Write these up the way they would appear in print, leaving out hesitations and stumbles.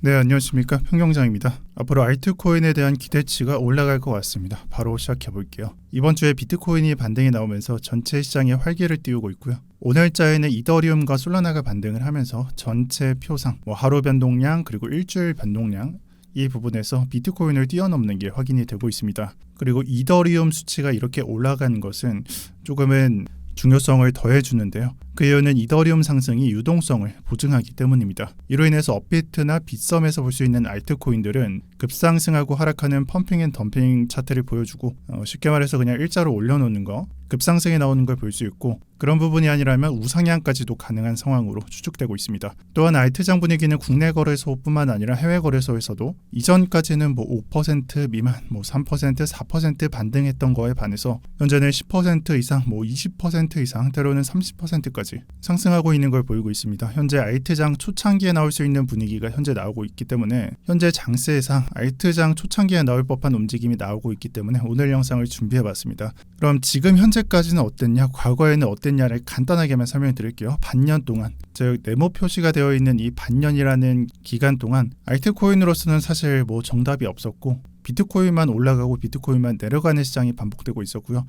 네, 안녕하십니까. 평경장입니다. 앞으로 알트코인에 대한 기대치가 올라갈 것 같습니다. 바로 시작해 볼게요. 이번 주에 비트코인이 반등이 나오면서 전체 시장에 활기를 띄우고 있고요. 오늘자에는 이더리움과 솔라나가 반등을 하면서 전체 표상, 하루 변동량 그리고 일주일 변동량 이 부분에서 비트코인을 뛰어넘는 게 확인이 되고 있습니다. 그리고 이더리움 수치가 이렇게 올라간 것은 조금은 중요성을 더해주는데요. 그 이유는 이더리움 상승이 유동성을 보증하기 때문입니다. 이로 인해서 업비트나 빗썸에서 볼 수 있는 알트코인들은 급상승하고 하락하는 펌핑 앤 덤핑 차트를 보여주고 쉽게 말해서 그냥 일자로 올려놓는 거, 급상승이 나오는 걸 볼 수 있고 그런 부분이 아니라면 우상향까지도 가능한 상황으로 추측되고 있습니다. 또한 알트장 분위기는 국내 거래소뿐만 아니라 해외 거래소에서도 이전까지는 5% 미만, 3%, 4% 반등했던 거에 반해서 현재는 10% 이상, 20% 이상, 때로는 30%까지 상승하고 있는 걸 보이고 있습니다. 현재 알트장 초창기에 나올 수 있는 분위기가 현재 나오고 있기 때문에 현재 장세상 알트장 초창기에 나올 법한 움직임이 나오고 있기 때문에 오늘 영상을 준비해봤습니다. 그럼 지금 현재까지는 어땠냐, 과거에는 어땠냐를 간단하게만 설명드릴게요. 반년 동안, 즉 네모 표시가 되어 있는 이 반년이라는 기간 동안 알트코인으로서는 사실 정답이 없었고 비트코인만 올라가고 비트코인만 내려가는 시장이 반복되고 있었고요.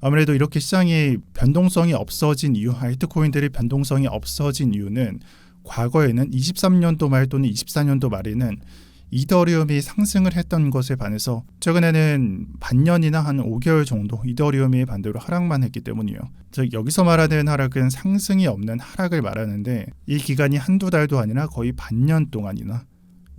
아무래도 이렇게 시장이 변동성이 없어진 이유, 알트코인들이 변동성이 없어진 이유는 과거에는 23년도 말 또는 24년도 말에는 이더리움이 상승을 했던 것에 반해서 최근에는 반년이나 한 5개월 정도 이더리움이 반대로 하락만 했기 때문이에요. 즉 여기서 말하는 하락은 상승이 없는 하락을 말하는데 이 기간이 한두 달도 아니라 거의 반년 동안이나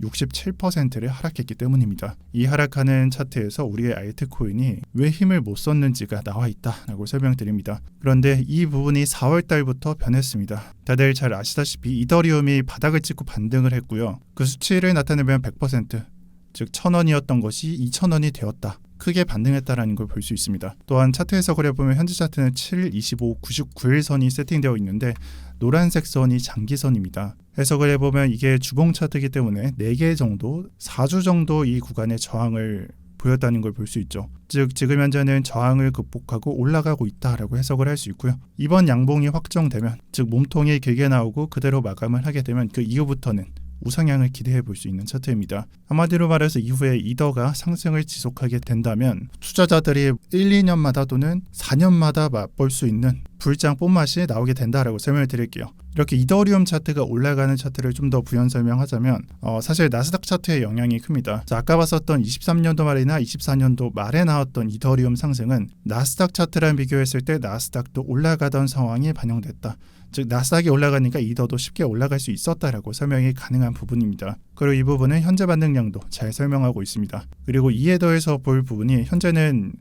67%를 하락했기 때문입니다. 이 하락하는 차트에서 우리의 알트코인이 왜 힘을 못 썼는지가 나와 있다라고 설명드립니다. 그런데 이 부분이 4월 달부터 변했습니다. 다들 잘 아시다시피 이더리움이 바닥을 찍고 반등을 했고요. 그 수치를 나타내면 100%, 즉 1,000원이었던 것이 2,000원이 되었다. 크게 반등했다라는 걸 볼 수 있습니다. 또한 차트 해석을 해보면 현재 차트는 7, 25, 99일 선이 세팅되어 있는데 노란색 선이 장기선입니다. 해석을 해보면 이게 주봉 차트이기 때문에 4개 정도, 4주 정도 이 구간의 저항을 보였다는 걸 볼 수 있죠. 즉 지금 현재는 저항을 극복하고 올라가고 있다라고 해석을 할 수 있고요. 이번 양봉이 확정되면, 즉 몸통이 길게 나오고 그대로 마감을 하게 되면 그 이후부터는 우상향을 기대해 볼 수 있는 차트입니다. 한마디로 말해서 이후에 이더가 상승을 지속하게 된다면 투자자들이 1, 2년마다 또는 4년마다 맛볼 수 있는 불장 뽐맛이 나오게 된다라고 설명을 드릴게요. 이렇게 이더리움 차트가 올라가는 차트를 좀 더 부연 설명하자면 사실 나스닥 차트의 영향이 큽니다. 자, 아까 봤었던 23년도 말이나 24년도 말에 나왔던 이더리움 상승은 나스닥 차트랑 비교했을 때 나스닥도 올라가던 상황이 반영됐다. 즉 나스닥이 올라가니까 이더도 쉽게 올라갈 수 있었다라고 설명이 가능한 부분입니다. 그리고 이 부분은 현재 반등량도 잘 설명하고 있습니다. 그리고 이에 더해서 볼 부분이 현재는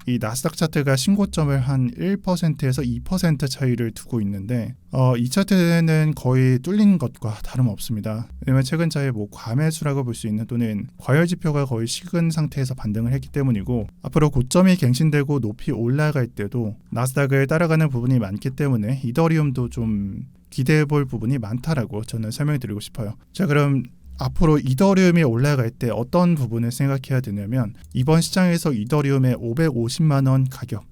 이 나스닥 차트가 신고점을 한 1%에서 2% 차이를 두고 있는데 이 차트는 거의 뚫린 것과 다름없습니다. 왜냐하면 최근자에 과매수라고 볼 수 있는 또는 과열 지표가 거의 식은 상태에서 반등을 했기 때문이고 앞으로 고점이 갱신되고 높이 올라갈 때도 나스닥을 따라가는 부분이 많기 때문에 이더리움도 좀 기대해 볼 부분이 많다라고 저는 설명드리고 싶어요. 자, 그럼 앞으로 이더리움이 올라갈 때 어떤 부분을 생각해야 되냐면 이번 시장에서 이더리움의 550만 원 가격,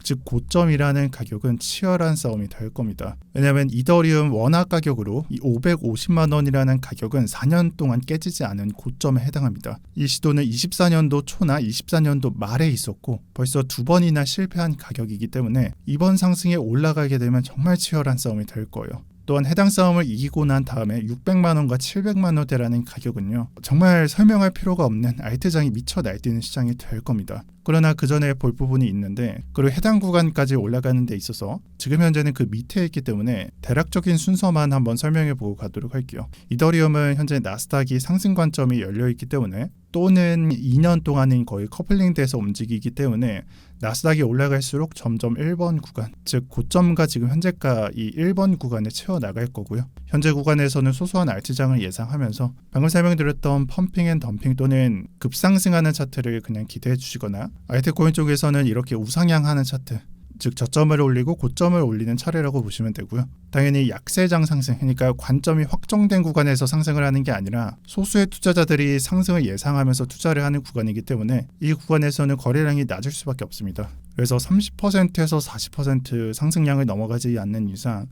즉 고점이라는 가격은 치열한 싸움이 될 겁니다. 왜냐하면 이더리움 원화 가격으로 이 550만 원이라는 가격은 4년 동안 깨지지 않은 고점에 해당합니다. 이 시도는 24년도 초나 24년도 말에 있었고 벌써 2번이나 실패한 가격이기 때문에 이번 상승에 올라가게 되면 정말 치열한 싸움이 될 거예요. 또한 해당 싸움을 이기고 난 다음에 600만 원과 700만 원대라는 가격은요, 정말 설명할 필요가 없는 알트장이 미쳐 날뛰는 시장이 될 겁니다. 그러나 그 전에 볼 부분이 있는데 그리고 해당 구간까지 올라가는 데 있어서 지금 현재는 그 밑에 있기 때문에 대략적인 순서만 한번 설명해 보고 가도록 할게요. 이더리움은 현재 나스닥이 상승 관점이 열려 있기 때문에 또는 2년 동안은 거의 커플링돼서 움직이기 때문에 나스닥이 올라갈수록 점점 1번 구간, 즉 고점과 지금 현재가 이 1번 구간에 채워나갈 거고요. 현재 구간에서는 소소한 알트장을 예상하면서 방금 설명드렸던 펌핑 앤 덤핑 또는 급상승하는 차트를 그냥 기대해 주시거나 알트코인 쪽에서는 이렇게 우상향하는 차트, 즉 저점을 올리고 고점을 올리는 차례라고 보시면 되고요. 당연히 약세장 상승, 그러니까 관점이 확정된 구간에서 상승을 하는 게 아니라 소수의 투자자들이 상승을 예상하면서 투자를 하는 구간이기 때문에 이 구간에서는 거래량이 낮을 수밖에 없습니다. 그래서 30%에서 40% 상승량을 넘어가지 않는 이상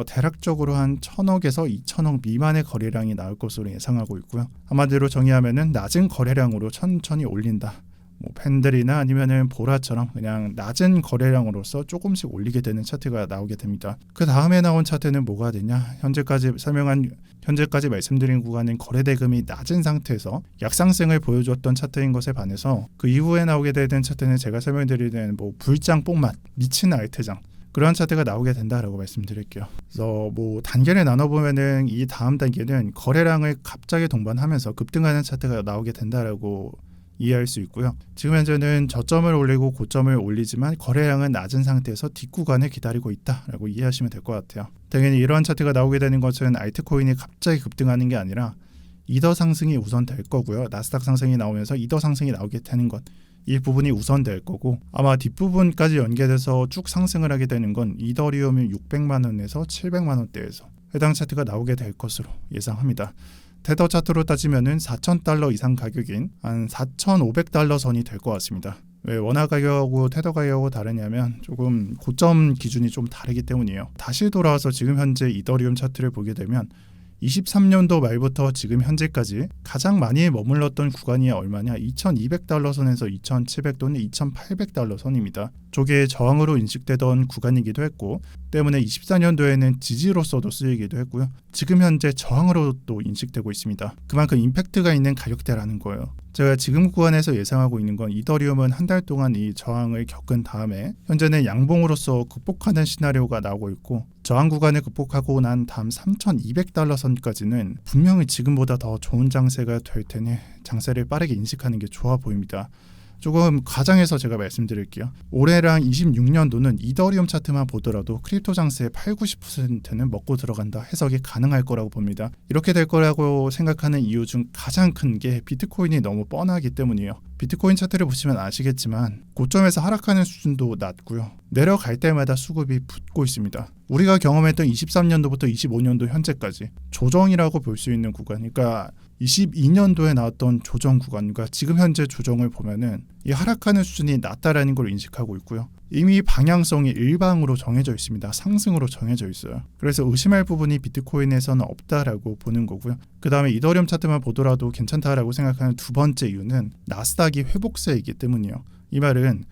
대략적으로 한 1,000억에서 2,000억 미만의 거래량이 나올 것으로 예상하고 있고요. 한마디로 정의하면은 낮은 거래량으로 천천히 올린다. 뭐 팬들이나 아니면은 보라처럼 그냥 낮은 거래량으로서 조금씩 올리게 되는 차트가 나오게 됩니다. 그 다음에 나온 차트는 뭐가 되냐? 현재까지 말씀드린 구간은 거래 대금이 낮은 상태에서 약상승을 보여줬던 차트인 것에 반해서 그 이후에 나오게 되는 차트는 제가 설명드리는 뭐 불장 뽕맛 미친 알트장 그런 차트가 나오게 된다라고 말씀드릴게요. 그래서 뭐 단계를 나눠보면은 이 다음 단계는 거래량을 갑자기 동반하면서 급등하는 차트가 나오게 된다라고 이해할 수 있고요. 지금 현재는 저점을 올리고 고점을 올리지만 거래량은 낮은 상태에서 뒷구간을 기다리고 있다라고 이해하시면 될 것 같아요. 당연히 이러한 차트가 나오게 되는 것은 알트코인이 갑자기 급등하는 게 아니라 이더 상승이 우선 될 거고요. 나스닥 상승이 나오면서 이더 상승이 나오게 되는 것, 이 부분이 우선 될 거고 아마 뒷부분까지 연계돼서 쭉 상승을 하게 되는 건 이더리움이 600만 원에서 700만 원대에서 해당 차트가 나오게 될 것으로 예상합니다. 테더 차트로 따지면은 4,000달러 이상 가격인 한 4,500달러 선이 될 것 같습니다. 왜 원화 가격하고 테더 가격하고 다르냐면 조금 고점 기준이 좀 다르기 때문이에요. 다시 돌아와서 지금 현재 이더리움 차트를 보게 되면 23년도 말부터 지금 현재까지 가장 많이 머물렀던 구간이 얼마냐? 2,200달러 선에서 2,700 또는 2,800달러 선입니다. 저게 저항으로 인식되던 구간이기도 했고 때문에 24년도에는 지지로서도 쓰이기도 했고요. 지금 현재 저항으로 또 인식되고 있습니다. 그만큼 임팩트가 있는 가격대라는 거예요. 제가 지금 구간에서 예상하고 있는 건 이더리움은 한 달 동안 이 저항을 겪은 다음에 현재는 양봉으로서 극복하는 시나리오가 나오고 있고 저항 구간을 극복하고 난 다음 3,200달러 선까지는 분명히 지금보다 더 좋은 장세가 될 테니 장세를 빠르게 인식하는 게 좋아 보입니다. 조금 과장해서 제가 말씀드릴게요. 올해랑 26년도는 이더리움 차트만 보더라도 크립토 장세의 8-90%는 먹고 들어간다 해석이 가능할 거라고 봅니다. 이렇게 될 거라고 생각하는 이유 중 가장 큰 게 비트코인이 너무 뻔하기 때문이에요. 비트코인 차트를 보시면 아시겠지만 고점에서 하락하는 수준도 낮고요. 내려갈 때마다 수급이 붙고 있습니다. 우리가 경험했던 23년도부터 25년도 현재까지 조정이라고 볼 수 있는 구간, 그러니까 22년도에 나왔던 조정 구간과 지금 현재 조정을 보면은 이 하락하는 수준이 낮다라는 걸 인식하고 있고요. 이미 방향성이 일방으로 정해져 있습니다. 상승으로 정해져 있어요. 그래서 의심할 부분이 비트코인에서는 없다라고 보는 거고요. 그 다음에 이더리움 차트만 보더라도 괜찮다라고 생각하는 두 번째 이유는 나스닥이 회복세이기 때문이에요. 이 말은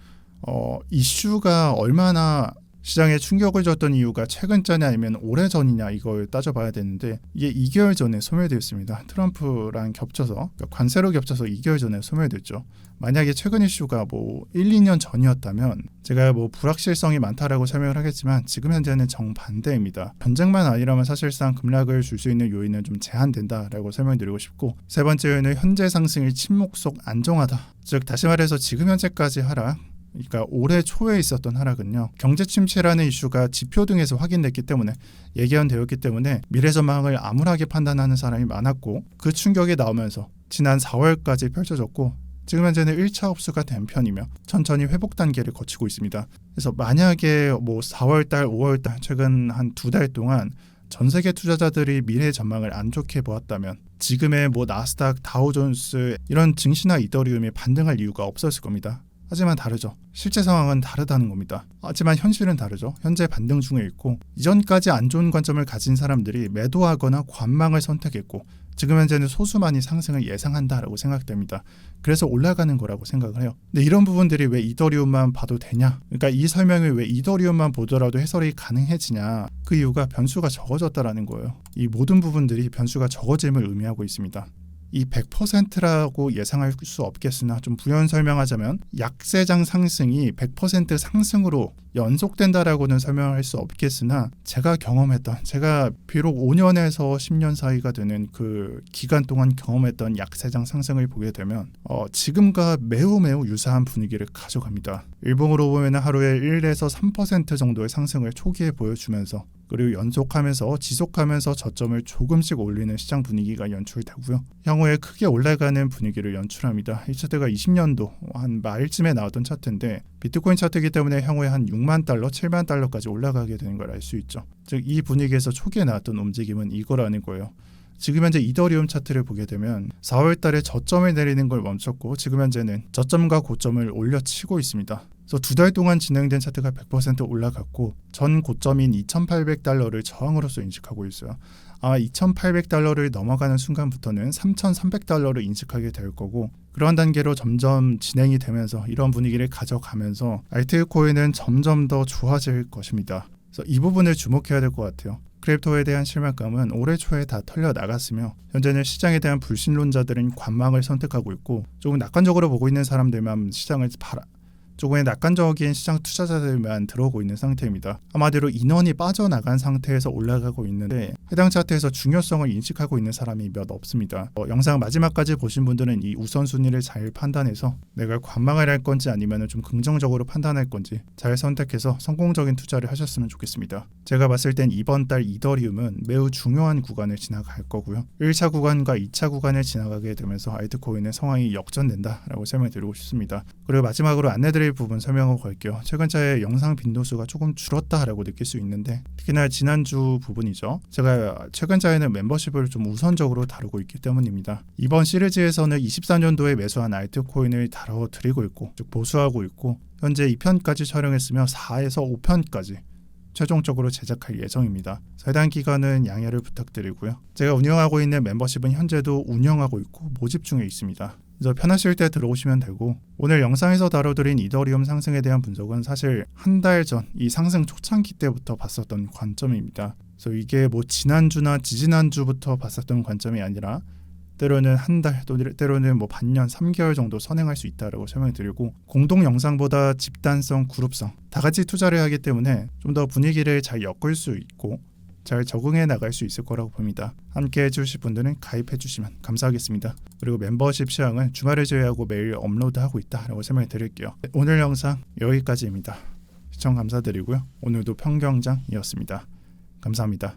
이슈가 얼마나 시장에 충격을 줬던 이유가 최근 전이 아니면 오래 전이냐 이걸 따져봐야 되는데 이게 2개월 전에 소멸되었습니다. 트럼프랑 겹쳐서 그러니까 관세로 겹쳐서 2개월 전에 소멸됐죠. 만약에 최근 이슈가 뭐 1, 2년 전이었다면 제가 뭐 불확실성이 많다라고 설명을 하겠지만 지금 현재는 정반대입니다. 전쟁만 아니라면 사실상 급락을 줄 수 있는 요인은 좀 제한된다라고 설명드리고 싶고 세 번째 요인은 현재 상승이 침묵 속 안정화다. 즉 다시 말해서 지금 현재까지 하락 그러니까 올해 초에 있었던 하락은요. 경제 침체라는 이슈가 지표 등에서 확인됐기 때문에 예견되었기 때문에 미래 전망을 암울하게 판단하는 사람이 많았고 그 충격이 나오면서 지난 4월까지 펼쳐졌고 지금 현재는 1차 흡수가 된 편이며 천천히 회복 단계를 거치고 있습니다. 그래서 만약에 뭐 4월달, 5월달 최근 한 2달 동안 전 세계 투자자들이 미래 전망을 안 좋게 보았다면 지금의 뭐 나스닥, 다우존스 이런 증시나 이더리움이 반등할 이유가 없었을 겁니다. 하지만 다르죠. 실제 상황은 다르다는 겁니다. 하지만 현실은 다르죠. 현재 반등 중에 있고 이전까지 안 좋은 관점을 가진 사람들이 매도하거나 관망을 선택했고 지금 현재는 소수만이 상승을 예상한다라고 생각됩니다. 그래서 올라가는 거라고 생각을 해요. 근데 이런 부분들이 왜 이더리움만 봐도 되냐? 그러니까 이 설명이 왜 이더리움만 보더라도 해설이 가능해지냐? 그 이유가 변수가 적어졌다라는 거예요. 이 모든 부분들이 변수가 적어짐을 의미하고 있습니다. 이 100%라고 예상할 수 없겠으나 좀 부연 설명하자면 약세장 상승이 100% 상승으로 연속된다라고는 설명할 수 없겠으나 제가 경험했던 제가 비록 5년에서 10년 사이가 되는 그 기간 동안 경험했던 약세장 상승을 보게 되면 지금과 매우 유사한 분위기를 가져갑니다. 일봉으로 보면 하루에 1에서 3% 정도의 상승을 초기에 보여주면서 그리고 연속하면서 지속하면서 저점을 조금씩 올리는 시장 분위기가 연출되고요. 향후에 크게 올라가는 분위기를 연출합니다. 이 차트가 20년도 한 말쯤에 나왔던 차트인데 비트코인 차트이기 때문에 향후에 한 6만 달러, 7만 달러까지 올라가게 되는 걸 알 수 있죠. 즉 이 분위기에서 초기에 나왔던 움직임은 이거라는 거예요. 지금 현재 이더리움 차트를 보게 되면 4월 달에 저점을 내리는 걸 멈췄고 지금 현재는 저점과 고점을 올려치고 있습니다. 그래서 2달 동안 진행된 차트가 100% 올라갔고 전 고점인 2,800달러를 저항으로서 인식하고 있어요. 아마 2,800달러를 넘어가는 순간부터는 3,300달러를 인식하게 될 거고 그러한 단계로 점점 진행이 되면서 이런 분위기를 가져가면서 알트코인은 점점 더 좋아질 것입니다. 그래서 이 부분을 주목해야 될 것 같아요. 크립토에 대한 실망감은 올해 초에 다 털려 나갔으며 현재는 시장에 대한 불신론자들은 관망을 선택하고 있고 조금 낙관적으로 보고 있는 사람들만 시장을 조금의 낙관적인 시장 투자자들만 들어오고 있는 상태입니다. 한마디로 인원이 빠져나간 상태에서 올라가고 있는데 해당 차트에서 중요성을 인식하고 있는 사람이 몇 없습니다. 영상 마지막까지 보신 분들은 이 우선순위를 잘 판단해서 내가 관망을 할 건지 아니면 좀 긍정적으로 판단할 건지 잘 선택해서 성공적인 투자를 하셨으면 좋겠습니다. 제가 봤을 땐 이번 달 이더리움은 매우 중요한 구간을 지나갈 거고요. 1차 구간과 2차 구간을 지나가게 되면서 알트코인의 상황이 역전된다라고 설명드리고 싶습니다. 그리고 마지막으로 안내드릴 부분 설명을 걸게요. 최근자의 영상 빈도수가 조금 줄었다라고 느낄 수 있는데 특히나 지난주 부분이죠. 제가 최근자에는 멤버십을 좀 우선적으로 다루고 있기 때문입니다. 이번 시리즈에서는 24년도에 매수한 알트코인을 다뤄드리고 있고 즉 보수하고 있고 현재 2편까지 촬영했으며 4에서 5편까지 최종적으로 제작할 예정입니다. 해당 기간은 양해를 부탁드리고요. 제가 운영하고 있는 멤버십은 현재도 운영하고 있고 모집 중에 있습니다. 그래서 편하실 때 들어오시면 되고 오늘 영상에서 다뤄드린 이더리움 상승에 대한 분석은 사실 한 달 전 이 상승 초창기 때부터 봤었던 관점입니다. 그래서 이게 뭐 지난주나 지지난주부터 봤었던 관점이 아니라 때로는 한 달, 또 때로는 뭐 반년, 3개월 정도 선행할 수 있다라고 설명드리고 공동 영상보다 집단성, 그룹성 다 같이 투자를 하기 때문에 좀 더 분위기를 잘 엮을 수 있고 잘 적응해 나갈 수 있을 거라고 봅니다. 함께 해주실 분들은 가입해 주시면 감사하겠습니다. 그리고 멤버십 시황은 주말을 제외하고 매일 업로드하고 있다라고 설명해 드릴게요. 오늘 영상 여기까지입니다. 시청 감사드리고요. 오늘도 평경장이었습니다. 감사합니다.